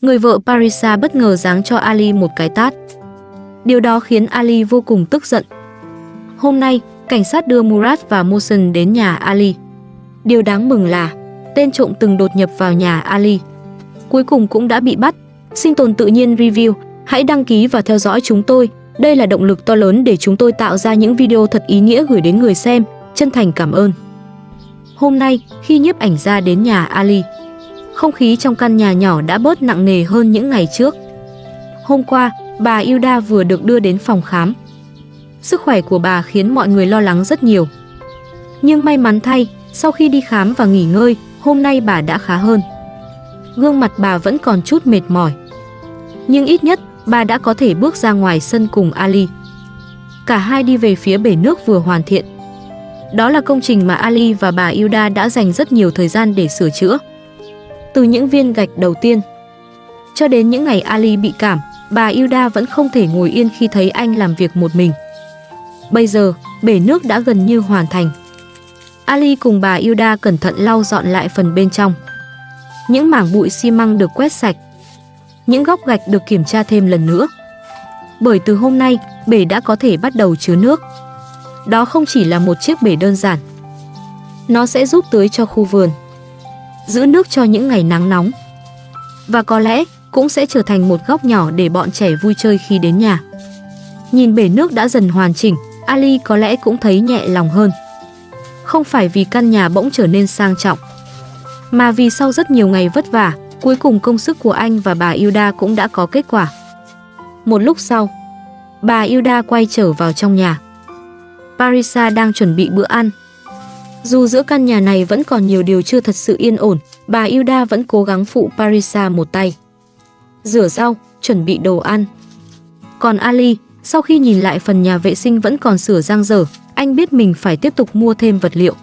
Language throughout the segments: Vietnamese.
người vợ Parisa bất ngờ giáng cho Ali một cái tát. Điều đó khiến Ali vô cùng tức giận. Hôm nay, cảnh sát đưa Murad và Mohsen đến nhà Ali. Điều đáng mừng là tên trộm từng đột nhập vào nhà Ali cuối cùng cũng đã bị bắt. Sinh tồn tự nhiên review, hãy đăng ký và theo dõi chúng tôi. Đây là động lực to lớn để chúng tôi tạo ra những video thật ý nghĩa gửi đến người xem. Chân thành cảm ơn. Hôm nay, khi nhiếp ảnh gia đến nhà Ali, không khí trong căn nhà nhỏ đã bớt nặng nề hơn những ngày trước. Hôm qua, bà Hilda vừa được đưa đến phòng khám. Sức khỏe của bà khiến mọi người lo lắng rất nhiều. Nhưng may mắn thay, sau khi đi khám và nghỉ ngơi, hôm nay bà đã khá hơn. Gương mặt bà vẫn còn chút mệt mỏi. Nhưng ít nhất, bà đã có thể bước ra ngoài sân cùng Ali. Cả hai đi về phía bể nước vừa hoàn thiện. Đó là công trình mà Ali và bà Hilda đã dành rất nhiều thời gian để sửa chữa. Từ những viên gạch đầu tiên cho đến những ngày Ali bị cảm, bà Hilda vẫn không thể ngồi yên khi thấy anh làm việc một mình. Bây giờ, bể nước đã gần như hoàn thành. Ali cùng bà Hilda cẩn thận lau dọn lại phần bên trong. Những mảng bụi xi măng được quét sạch. Những góc gạch được kiểm tra thêm lần nữa. Bởi từ hôm nay, bể đã có thể bắt đầu chứa nước. Đó không chỉ là một chiếc bể đơn giản. Nó sẽ giúp tưới cho khu vườn, giữ nước cho những ngày nắng nóng. Và có lẽ cũng sẽ trở thành một góc nhỏ để bọn trẻ vui chơi khi đến nhà. Nhìn bể nước đã dần hoàn chỉnh, Ali có lẽ cũng thấy nhẹ lòng hơn. Không phải vì căn nhà bỗng trở nên sang trọng, mà vì sau rất nhiều ngày vất vả, cuối cùng công sức của anh và bà Hilda cũng đã có kết quả. Một lúc sau, bà Hilda quay trở vào trong nhà. Parisa đang chuẩn bị bữa ăn. Dù giữa căn nhà này vẫn còn nhiều điều chưa thật sự yên ổn, bà Hilda vẫn cố gắng phụ Parisa một tay. Rửa rau, chuẩn bị đồ ăn. Còn Ali, sau khi nhìn lại phần nhà vệ sinh vẫn còn sửa dang dở, anh biết mình phải tiếp tục mua thêm vật liệu.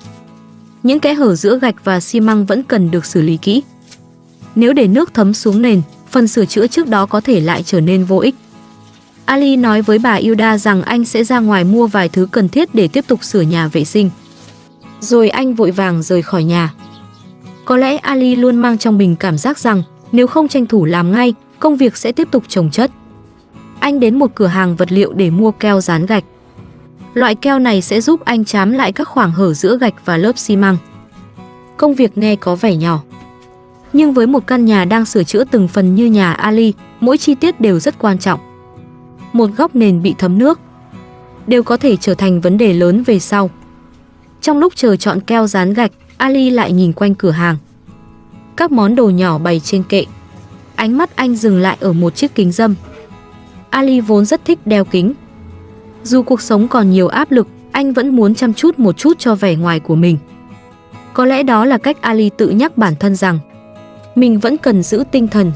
Những kẽ hở giữa gạch và xi măng vẫn cần được xử lý kỹ. Nếu để nước thấm xuống nền, phần sửa chữa trước đó có thể lại trở nên vô ích. Ali nói với bà Hilda rằng anh sẽ ra ngoài mua vài thứ cần thiết để tiếp tục sửa nhà vệ sinh. Rồi anh vội vàng rời khỏi nhà. Có lẽ Ali luôn mang trong mình cảm giác rằng nếu không tranh thủ làm ngay, công việc sẽ tiếp tục chồng chất. Anh đến một cửa hàng vật liệu để mua keo dán gạch. Loại keo này sẽ giúp anh chám lại các khoảng hở giữa gạch và lớp xi măng. Công việc nghe có vẻ nhỏ, nhưng với một căn nhà đang sửa chữa từng phần như nhà Ali, mỗi chi tiết đều rất quan trọng. Một góc nền bị thấm nước đều có thể trở thành vấn đề lớn về sau. Trong lúc chờ chọn keo dán gạch, Ali lại nhìn quanh cửa hàng. Các món đồ nhỏ bày trên kệ. Ánh mắt anh dừng lại ở một chiếc kính râm. Ali vốn rất thích đeo kính. Dù cuộc sống còn nhiều áp lực, anh vẫn muốn chăm chút một chút cho vẻ ngoài của mình. Có lẽ đó là cách Ali tự nhắc bản thân rằng mình vẫn cần giữ tinh thần,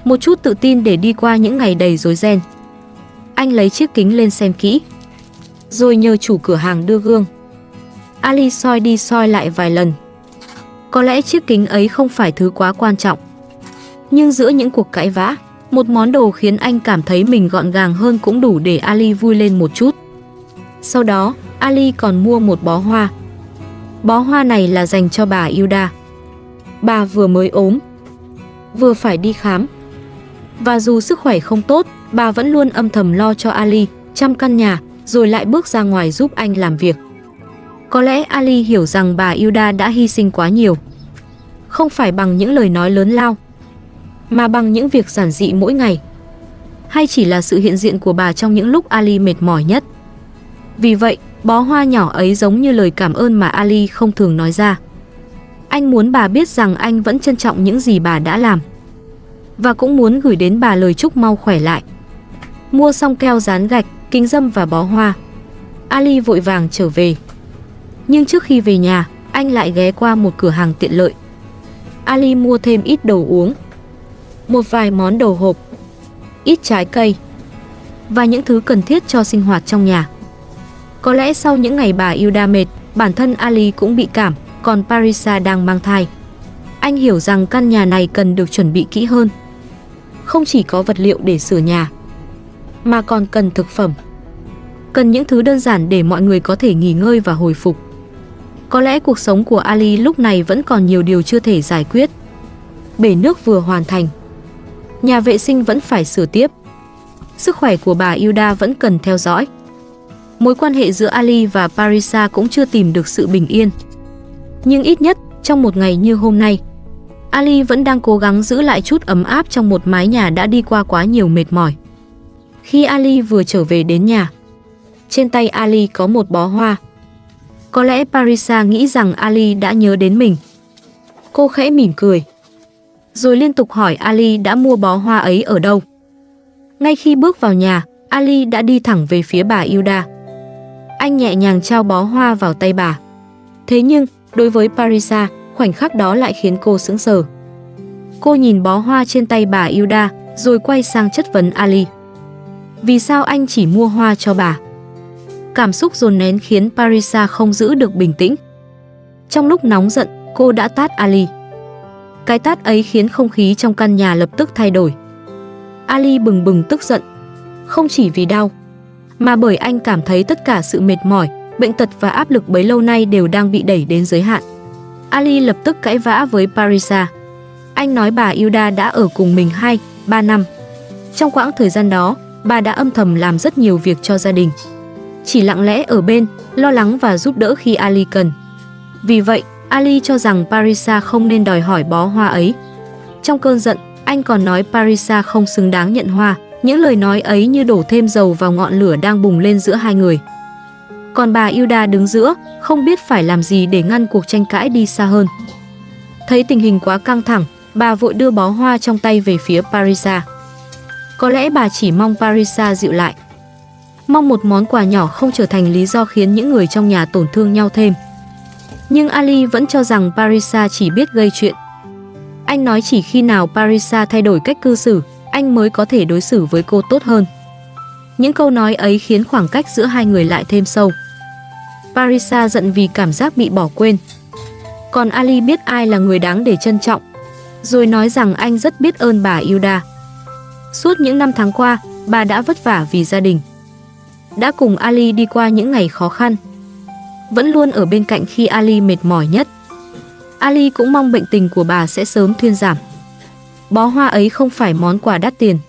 một chút tự tin để đi qua những ngày đầy rối ren. Anh lấy chiếc kính lên xem kỹ, rồi nhờ chủ cửa hàng đưa gương. Ali soi đi soi lại vài lần. Có lẽ chiếc kính ấy không phải thứ quá quan trọng. Nhưng giữa những cuộc cãi vã, một món đồ khiến anh cảm thấy mình gọn gàng hơn cũng đủ để Ali vui lên một chút. Sau đó, Ali còn mua một bó hoa. Bó hoa này là dành cho bà Hilda. Bà vừa mới ốm, vừa phải đi khám. Và dù sức khỏe không tốt, bà vẫn luôn âm thầm lo cho Ali, chăm căn nhà, rồi lại bước ra ngoài giúp anh làm việc. Có lẽ Ali hiểu rằng bà Hilda đã hy sinh quá nhiều. Không phải bằng những lời nói lớn lao, mà bằng những việc giản dị mỗi ngày. Hay chỉ là sự hiện diện của bà trong những lúc Ali mệt mỏi nhất. Vì vậy, bó hoa nhỏ ấy giống như lời cảm ơn mà Ali không thường nói ra. Anh muốn bà biết rằng anh vẫn trân trọng những gì bà đã làm. Và cũng muốn gửi đến bà lời chúc mau khỏe lại. Mua xong keo dán gạch, kính râm và bó hoa, Ali vội vàng trở về. Nhưng trước khi về nhà, anh lại ghé qua một cửa hàng tiện lợi. Ali mua thêm ít đồ uống, một vài món đồ hộp, ít trái cây và những thứ cần thiết cho sinh hoạt trong nhà. Có lẽ sau những ngày bà Hilda mệt, bản thân Ali cũng bị cảm, còn Parisa đang mang thai. Anh hiểu rằng căn nhà này cần được chuẩn bị kỹ hơn. Không chỉ có vật liệu để sửa nhà, mà còn cần thực phẩm. Cần những thứ đơn giản để mọi người có thể nghỉ ngơi và hồi phục. Có lẽ cuộc sống của Ali lúc này vẫn còn nhiều điều chưa thể giải quyết. Bể nước vừa hoàn thành. Nhà vệ sinh vẫn phải sửa tiếp. Sức khỏe của bà Hilda vẫn cần theo dõi. Mối quan hệ giữa Ali và Parisa cũng chưa tìm được sự bình yên. Nhưng ít nhất, trong một ngày như hôm nay, Ali vẫn đang cố gắng giữ lại chút ấm áp trong một mái nhà đã đi qua quá nhiều mệt mỏi. Khi Ali vừa trở về đến nhà, trên tay Ali có một bó hoa. Có lẽ Parisa nghĩ rằng Ali đã nhớ đến mình. Cô khẽ mỉm cười, rồi liên tục hỏi Ali đã mua bó hoa ấy ở đâu. Ngay khi bước vào nhà, Ali đã đi thẳng về phía bà Hilda. Anh nhẹ nhàng trao bó hoa vào tay bà. Thế nhưng, đối với Parisa, khoảnh khắc đó lại khiến cô sững sờ. Cô nhìn bó hoa trên tay bà Hilda, rồi quay sang chất vấn Ali. Vì sao anh chỉ mua hoa cho bà? Cảm xúc dồn nén khiến Parisa không giữ được bình tĩnh. Trong lúc nóng giận, cô đã tát Ali. Cái tát ấy khiến không khí trong căn nhà lập tức thay đổi. Ali bừng bừng tức giận, không chỉ vì đau, mà bởi anh cảm thấy tất cả sự mệt mỏi, bệnh tật và áp lực bấy lâu nay đều đang bị đẩy đến giới hạn. Ali lập tức cãi vã với Parisa. Anh nói bà Hilda đã ở cùng mình 2-3 năm. Trong quãng thời gian đó, bà đã âm thầm làm rất nhiều việc cho gia đình, chỉ lặng lẽ ở bên, lo lắng và giúp đỡ khi Ali cần. Vì vậy, Ali cho rằng Parisa không nên đòi hỏi bó hoa ấy. Trong cơn giận, anh còn nói Parisa không xứng đáng nhận hoa. Những lời nói ấy như đổ thêm dầu vào ngọn lửa đang bùng lên giữa hai người. Còn bà Hilda đứng giữa, không biết phải làm gì để ngăn cuộc tranh cãi đi xa hơn. Thấy tình hình quá căng thẳng, bà vội đưa bó hoa trong tay về phía Parisa. Có lẽ bà chỉ mong Parisa dịu lại, mong một món quà nhỏ không trở thành lý do khiến những người trong nhà tổn thương nhau thêm. Nhưng Ali vẫn cho rằng Parisa chỉ biết gây chuyện. Anh nói chỉ khi nào Parisa thay đổi cách cư xử, anh mới có thể đối xử với cô tốt hơn. Những câu nói ấy khiến khoảng cách giữa hai người lại thêm sâu. Parisa giận vì cảm giác bị bỏ quên. Còn Ali biết ai là người đáng để trân trọng, rồi nói rằng anh rất biết ơn bà Hilda. Suốt những năm tháng qua, bà đã vất vả vì gia đình, đã cùng Ali đi qua những ngày khó khăn, vẫn luôn ở bên cạnh khi Ali mệt mỏi nhất. Ali cũng mong bệnh tình của bà sẽ sớm thuyên giảm. Bó hoa ấy không phải món quà đắt tiền,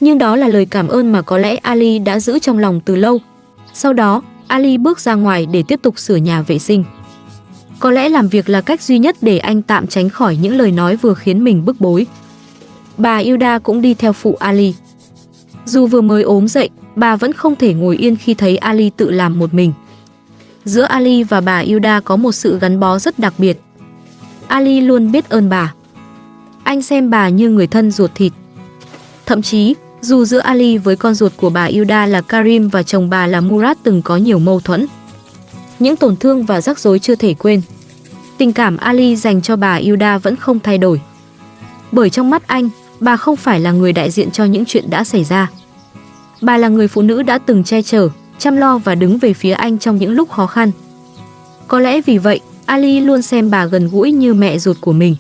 nhưng đó là lời cảm ơn mà có lẽ Ali đã giữ trong lòng từ lâu. Sau đó, Ali bước ra ngoài để tiếp tục sửa nhà vệ sinh. Có lẽ làm việc là cách duy nhất để anh tạm tránh khỏi những lời nói vừa khiến mình bức bối. Bà Hilda cũng đi theo phụ Ali. Dù vừa mới ốm dậy, bà vẫn không thể ngồi yên khi thấy Ali tự làm một mình. Giữa Ali và bà Hilda có một sự gắn bó rất đặc biệt. Ali luôn biết ơn bà. Anh xem bà như người thân ruột thịt. Thậm chí, dù giữa Ali với con ruột của bà Hilda là Karim và chồng bà là Murad từng có nhiều mâu thuẫn, những tổn thương và rắc rối chưa thể quên, tình cảm Ali dành cho bà Hilda vẫn không thay đổi. Bởi trong mắt anh, bà không phải là người đại diện cho những chuyện đã xảy ra. Bà là người phụ nữ đã từng che chở, chăm lo và đứng về phía anh trong những lúc khó khăn. Có lẽ vì vậy, Ali luôn xem bà gần gũi như mẹ ruột của mình.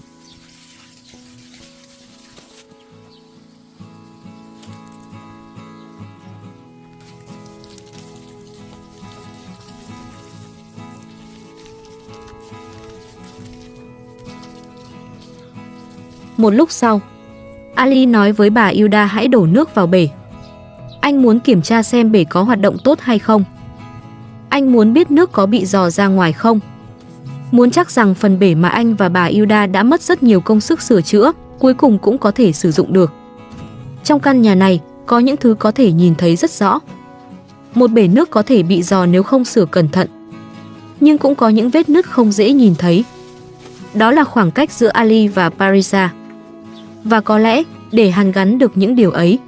Một lúc sau, Ali nói với bà Hilda hãy đổ nước vào bể. Anh muốn kiểm tra xem bể có hoạt động tốt hay không. Anh muốn biết nước có bị rò ra ngoài không. Muốn chắc rằng phần bể mà anh và bà Hilda đã mất rất nhiều công sức sửa chữa, cuối cùng cũng có thể sử dụng được. Trong căn nhà này, có những thứ có thể nhìn thấy rất rõ. Một bể nước có thể bị rò nếu không sửa cẩn thận, nhưng cũng có những vết nứt không dễ nhìn thấy. Đó là khoảng cách giữa Ali và Parisa. Và có lẽ, để hàn gắn được những điều ấy,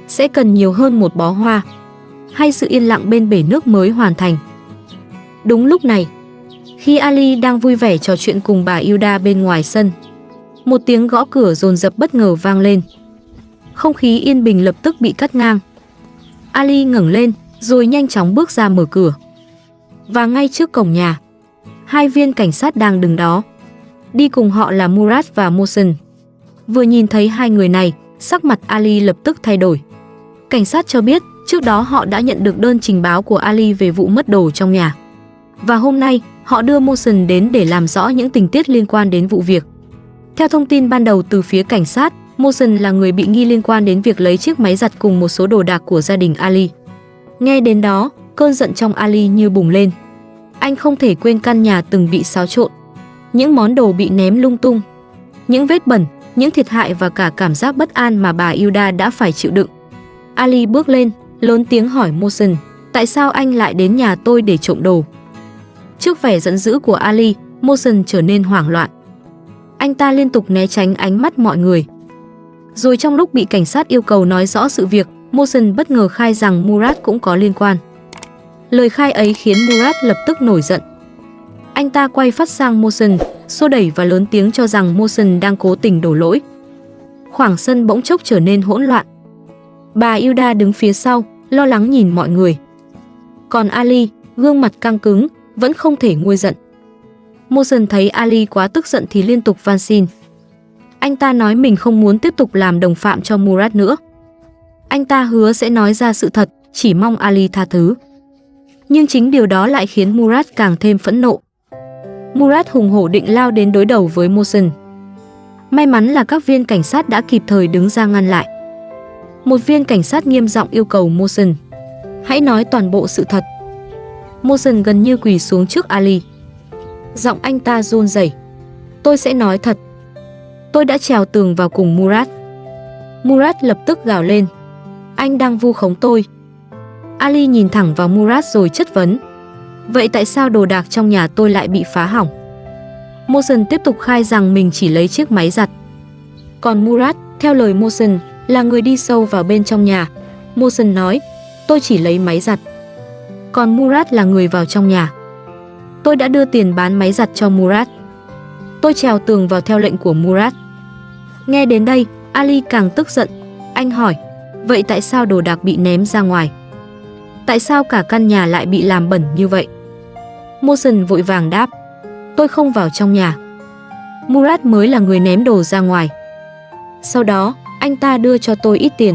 sẽ cần nhiều hơn một bó hoa, hay sự yên lặng bên bể nước mới hoàn thành. Đúng lúc này, khi Ali đang vui vẻ trò chuyện cùng bà Hilda bên ngoài sân, một tiếng gõ cửa dồn dập bất ngờ vang lên. Không khí yên bình lập tức bị cắt ngang. Ali ngẩng lên, rồi nhanh chóng bước ra mở cửa. Và ngay trước cổng nhà, hai viên cảnh sát đang đứng đó. Đi cùng họ là Murad và Mohsen. Vừa nhìn thấy hai người này, sắc mặt Ali lập tức thay đổi. Cảnh sát cho biết, trước đó họ đã nhận được đơn trình báo của Ali về vụ mất đồ trong nhà. Và hôm nay, họ đưa Mohsen đến để làm rõ những tình tiết liên quan đến vụ việc. Theo thông tin ban đầu từ phía cảnh sát, Mohsen là người bị nghi liên quan đến việc lấy chiếc máy giặt cùng một số đồ đạc của gia đình Ali. Nghe đến đó, cơn giận trong Ali như bùng lên. Anh không thể quên căn nhà từng bị xáo trộn, những món đồ bị ném lung tung, những vết bẩn, những thiệt hại và cả cảm giác bất an mà bà Hilda đã phải chịu đựng. Ali bước lên, lớn tiếng hỏi Mohsen, tại sao anh lại đến nhà tôi để trộm đồ? Trước vẻ giận dữ của Ali, Mohsen trở nên hoảng loạn. Anh ta liên tục né tránh ánh mắt mọi người. Rồi trong lúc bị cảnh sát yêu cầu nói rõ sự việc, Mohsen bất ngờ khai rằng Murad cũng có liên quan. Lời khai ấy khiến Murad lập tức nổi giận. Anh ta quay phát sang Mohsen, xô đẩy và lớn tiếng cho rằng Mohsen đang cố tình đổ lỗi. Khoảng sân bỗng chốc trở nên hỗn loạn. Bà Hilda đứng phía sau, lo lắng nhìn mọi người. Còn Ali, gương mặt căng cứng, vẫn không thể nguôi giận. Mohsen thấy Ali quá tức giận thì liên tục van xin. Anh ta nói mình không muốn tiếp tục làm đồng phạm cho Murad nữa. Anh ta hứa sẽ nói ra sự thật, chỉ mong Ali tha thứ. Nhưng chính điều đó lại khiến Murad càng thêm phẫn nộ. Murad hùng hổ định lao đến đối đầu với Mohsen. May mắn là các viên cảnh sát đã kịp thời đứng ra ngăn lại. Một viên cảnh sát nghiêm giọng yêu cầu Mohsen, hãy nói toàn bộ sự thật. Mohsen gần như quỳ xuống trước Ali. Giọng anh ta run rẩy. Tôi sẽ nói thật. Tôi đã trèo tường vào cùng Murad. Murad lập tức gào lên. Anh đang vu khống tôi. Ali nhìn thẳng vào Murad rồi chất vấn. Vậy tại sao đồ đạc trong nhà tôi lại bị phá hỏng? Mohsen tiếp tục khai rằng mình chỉ lấy chiếc máy giặt. Còn Murad, theo lời Mohsen, là người đi sâu vào bên trong nhà. Mohsen nói, tôi chỉ lấy máy giặt. Còn Murad là người vào trong nhà. Tôi đã đưa tiền bán máy giặt cho Murad. Tôi trèo tường vào theo lệnh của Murad. Nghe đến đây, Ali càng tức giận. Anh hỏi, vậy tại sao đồ đạc bị ném ra ngoài? Tại sao cả căn nhà lại bị làm bẩn như vậy? Mohsen vội vàng đáp, tôi không vào trong nhà. Murad mới là người ném đồ ra ngoài. Sau đó, anh ta đưa cho tôi ít tiền.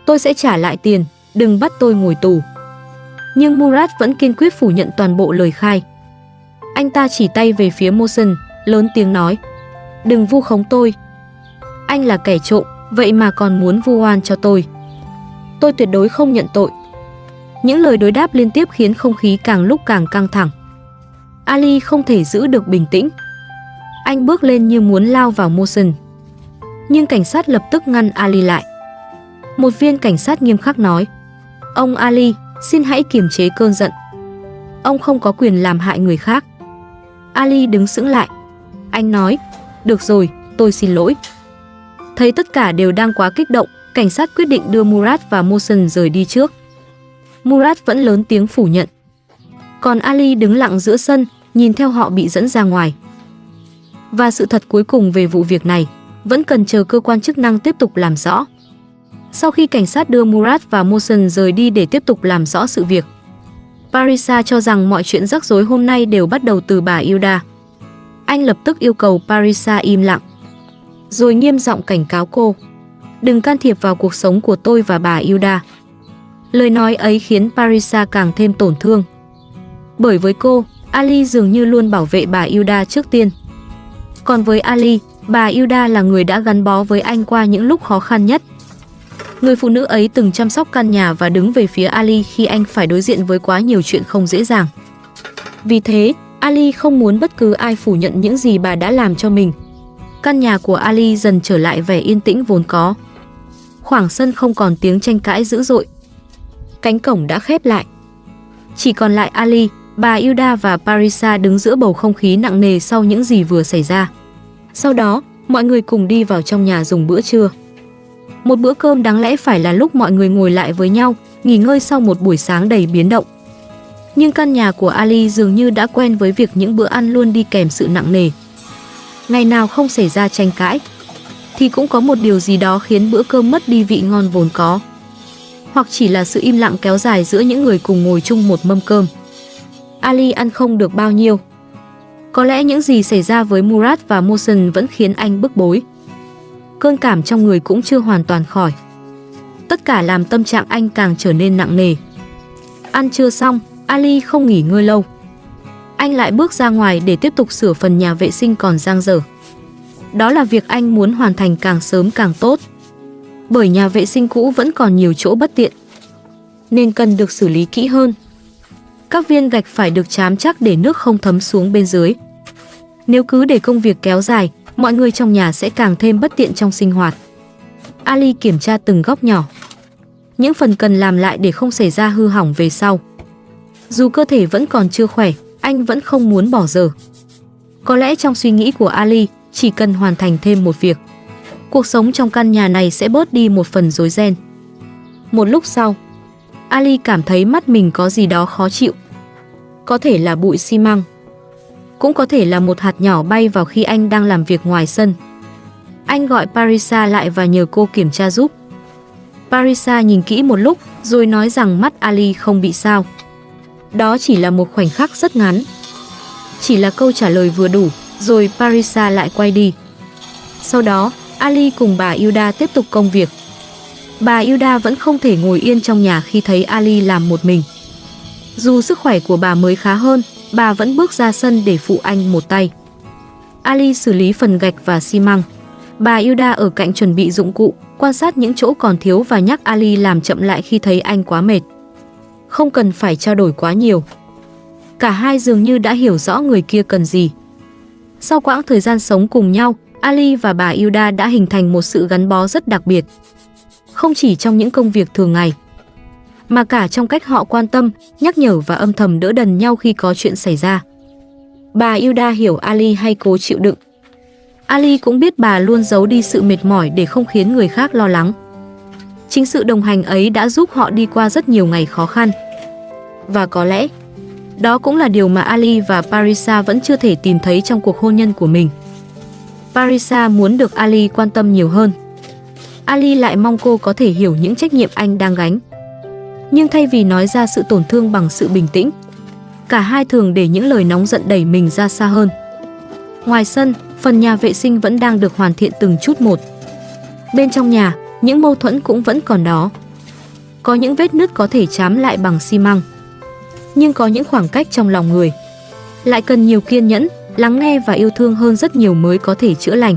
Tôi sẽ trả lại tiền, đừng bắt tôi ngồi tù. Nhưng Murad vẫn kiên quyết phủ nhận toàn bộ lời khai. Anh ta chỉ tay về phía Mohsen, lớn tiếng nói, đừng vu khống tôi. Anh là kẻ trộm, vậy mà còn muốn vu oan cho tôi. Tôi tuyệt đối không nhận tội. Những lời đối đáp liên tiếp khiến không khí càng lúc càng căng thẳng. Ali không thể giữ được bình tĩnh. Anh bước lên như muốn lao vào Mohsen. Nhưng cảnh sát lập tức ngăn Ali lại. Một viên cảnh sát nghiêm khắc nói, ông Ali, xin hãy kiềm chế cơn giận. Ông không có quyền làm hại người khác. Ali đứng sững lại. Anh nói, được rồi, tôi xin lỗi. Thấy tất cả đều đang quá kích động, cảnh sát quyết định đưa Murad và Mohsen rời đi trước. Murad vẫn lớn tiếng phủ nhận. Còn Ali đứng lặng giữa sân, nhìn theo họ bị dẫn ra ngoài. Và sự thật cuối cùng về vụ việc này vẫn cần chờ cơ quan chức năng tiếp tục làm rõ. Sau khi cảnh sát đưa Murad và Mohsen rời đi để tiếp tục làm rõ sự việc, Parisa cho rằng mọi chuyện rắc rối hôm nay đều bắt đầu từ bà Hilda. Anh lập tức yêu cầu Parisa im lặng, rồi nghiêm giọng cảnh cáo cô, đừng can thiệp vào cuộc sống của tôi và bà Hilda. Lời nói ấy khiến Parisa càng thêm tổn thương. Bởi với cô, Ali dường như luôn bảo vệ bà Hilda trước tiên. Còn với Ali, bà Hilda là người đã gắn bó với anh qua những lúc khó khăn nhất. Người phụ nữ ấy từng chăm sóc căn nhà và đứng về phía Ali khi anh phải đối diện với quá nhiều chuyện không dễ dàng. Vì thế, Ali không muốn bất cứ ai phủ nhận những gì bà đã làm cho mình. Căn nhà của Ali dần trở lại vẻ yên tĩnh vốn có. Khoảng sân không còn tiếng tranh cãi dữ dội. Cánh cổng đã khép lại. Chỉ còn lại Ali, bà Hilda và Parisa đứng giữa bầu không khí nặng nề sau những gì vừa xảy ra. Sau đó, mọi người cùng đi vào trong nhà dùng bữa trưa. Một bữa cơm đáng lẽ phải là lúc mọi người ngồi lại với nhau, nghỉ ngơi sau một buổi sáng đầy biến động. Nhưng căn nhà của Ali dường như đã quen với việc những bữa ăn luôn đi kèm sự nặng nề. Ngày nào không xảy ra tranh cãi, thì cũng có một điều gì đó khiến bữa cơm mất đi vị ngon vốn có. Hoặc chỉ là sự im lặng kéo dài giữa những người cùng ngồi chung một mâm cơm. Ali ăn không được bao nhiêu. Có lẽ những gì xảy ra với Murad và Mohsen vẫn khiến anh bức bối. Cơn cảm trong người cũng chưa hoàn toàn khỏi. Tất cả làm tâm trạng anh càng trở nên nặng nề. Ăn trưa xong, Ali không nghỉ ngơi lâu. Anh lại bước ra ngoài để tiếp tục sửa phần nhà vệ sinh còn dang dở. đó là việc anh muốn hoàn thành càng sớm càng tốt. Bởi nhà vệ sinh cũ vẫn còn nhiều chỗ bất tiện, nên cần được xử lý kỹ hơn. Các viên gạch phải được trám chắc để nước không thấm xuống bên dưới. Nếu cứ để công việc kéo dài, mọi người trong nhà sẽ càng thêm bất tiện trong sinh hoạt. Ali kiểm tra từng góc nhỏ, những phần cần làm lại để không xảy ra hư hỏng về sau. Dù cơ thể vẫn còn chưa khỏe, anh vẫn không muốn bỏ dở. Có lẽ trong suy nghĩ của Ali, chỉ cần hoàn thành thêm một việc, cuộc sống trong căn nhà này sẽ bớt đi một phần rối ren. Một lúc sau, Ali cảm thấy mắt mình có gì đó khó chịu. Có thể là bụi xi măng, cũng có thể là một hạt nhỏ bay vào khi anh đang làm việc ngoài sân. Anh gọi Parisa lại và nhờ cô kiểm tra giúp. Parisa nhìn kỹ một lúc rồi nói rằng mắt Ali không bị sao. Đó chỉ là một khoảnh khắc rất ngắn. Chỉ là câu trả lời vừa đủ, rồi Parisa lại quay đi. Sau đó, Ali cùng bà Yuda tiếp tục công việc. Bà Yuda vẫn không thể ngồi yên trong nhà khi thấy Ali làm một mình. Dù sức khỏe của bà mới khá hơn, bà vẫn bước ra sân để phụ anh một tay. Ali xử lý phần gạch và xi măng. Bà Yuda ở cạnh chuẩn bị dụng cụ, quan sát những chỗ còn thiếu và nhắc Ali làm chậm lại khi thấy anh quá mệt. Không cần phải trao đổi quá nhiều. Cả hai dường như đã hiểu rõ người kia cần gì. Sau quãng thời gian sống cùng nhau, Ali và bà Yuda đã hình thành một sự gắn bó rất đặc biệt. Không chỉ trong những công việc thường ngày, mà cả trong cách họ quan tâm, nhắc nhở và âm thầm đỡ đần nhau khi có chuyện xảy ra. Bà Yuda hiểu Ali hay cố chịu đựng. Ali cũng biết bà luôn giấu đi sự mệt mỏi để không khiến người khác lo lắng. Chính sự đồng hành ấy đã giúp họ đi qua rất nhiều ngày khó khăn. Và có lẽ, đó cũng là điều mà Ali và Parisa vẫn chưa thể tìm thấy trong cuộc hôn nhân của mình. Parisa muốn được Ali quan tâm nhiều hơn. Ali lại mong cô có thể hiểu những trách nhiệm anh đang gánh. Nhưng thay vì nói ra sự tổn thương bằng sự bình tĩnh, cả hai thường để những lời nóng giận đẩy mình ra xa hơn. Ngoài sân, phần nhà vệ sinh vẫn đang được hoàn thiện từng chút một. Bên trong nhà, những mâu thuẫn cũng vẫn còn đó. Có những vết nứt có thể trám lại bằng xi măng. Nhưng có những khoảng cách trong lòng người lại cần nhiều kiên nhẫn, lắng nghe và yêu thương hơn rất nhiều mới có thể chữa lành.